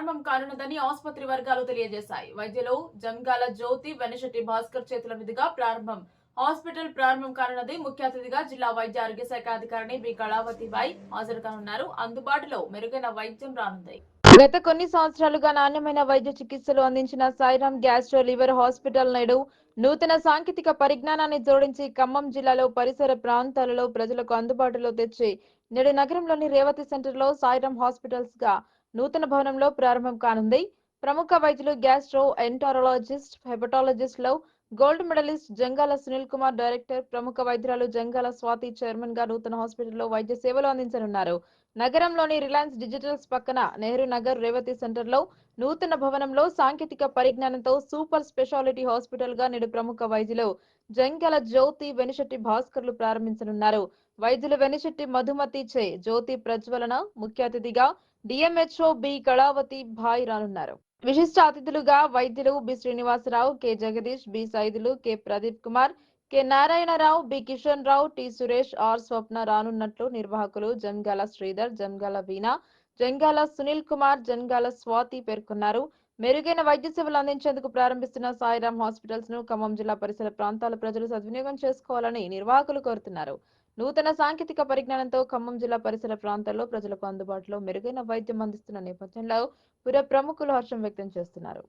ప్రారంభం కానున్నదని ఆసుపత్రి వర్గాలు తెలియజేశాయి. వైద్యులు జంగాల జ్యోతి వెనశెట్టి భాస్కర్ చేతుల మీదుగా హాస్పిటల్ ప్రారంభం కానున్నది. ముఖ్య అతిథిగా జిల్లా వైద్య ఆరోగ్య శాఖ అధికారిని బి కళావతిబాయి హాజరు కానున్నారు. అందుబాటులో మెరుగైన వైద్యం రానుంది. గత కొన్ని సంవత్సరాలుగా నాణ్యమైన వైద్య చికిత్సలు అందించిన సాయిరాం గ్యాస్ట్రో లివర్ హాస్పిటల్ నేడు నూతన సాంకేతిక పరిజ్ఞానాన్ని జోడించి ఖమ్మం జిల్లాలో పరిసర ప్రాంతాలలో ప్రజలకు అందుబాటులో తెచ్చి నేడు నగరంలోని రేవతి సెంటర్లో సాయిరాం హాస్పిటల్స్ గా నూతన భవనంలో ప్రారంభం కానుంది. ప్రముఖ వైద్యులు గ్యాస్ట్రో ఎంటారాలజిస్ట్ హెపటాలజిస్ట్ లో gold medalist Jangala Sunil Kumar director, ప్రముఖ వైద్యురాలు జంగాల స్వాతి చైర్మన్ గా నూతన హాస్పిటల్లో వైద్య సేవలు అందించనున్నారు. నగరంలోని రిలయన్స్ డిజిటల్స్ పక్కన నెహ్రూ నగర్ రేవతి సెంటర్లో నూతన భవనంలో సాంకేతిక పరిజ్ఞానంతో సూపర్ స్పెషాలిటీ హాస్పిటల్ గా నేడు ప్రముఖ వైద్యులు జంగాల జ్యోతి వెనిశెట్టి భాస్కర్లు ప్రారంభించనున్నారు. వైద్యులు వెనిశెట్టి మధుమతి చే జ్యోతి ప్రజ్వలన ముఖ్య అతిథిగా డిఎంహెచ్ఓ బి కళావతి భాయ్ రానున్నారు. విశిష్ట అతిథులుగా వైద్యులు B Srinivasa Rao, K Jagadish, B Saidulu, K Pradeep Kumar, K Narayana Rao, B Kishan Rao, T Suresh, R Swapna రానున్నట్లు నిర్వాహకులు జంగాల శ్రీధర్, జంగాల వీణ, జంగాల సునీల్ కుమార్, జంగాల స్వాతి పేర్కొన్నారు. మెరుగైన వైద్య సేవలు అందించేందుకు ప్రారంభిస్తున్న సాయిరాం హాస్పిటల్స్ ను ఖమ్మం జిల్లా పరిసర ప్రాంతాల ప్రజలు సద్వినియోగం చేసుకోవాలని నిర్వాహకులు కోరుతున్నారు. నూతన సాంకేతిక పరిజ్ఞానంతో ఖమ్మం జిల్లా పరిసర ప్రాంతాల్లో ప్రజలకు అందుబాటులో మెరుగైన వైద్యం అందిస్తున్న నేపథ్యంలో పుర ప్రముఖులు హర్షం వ్యక్తం చేస్తున్నారు.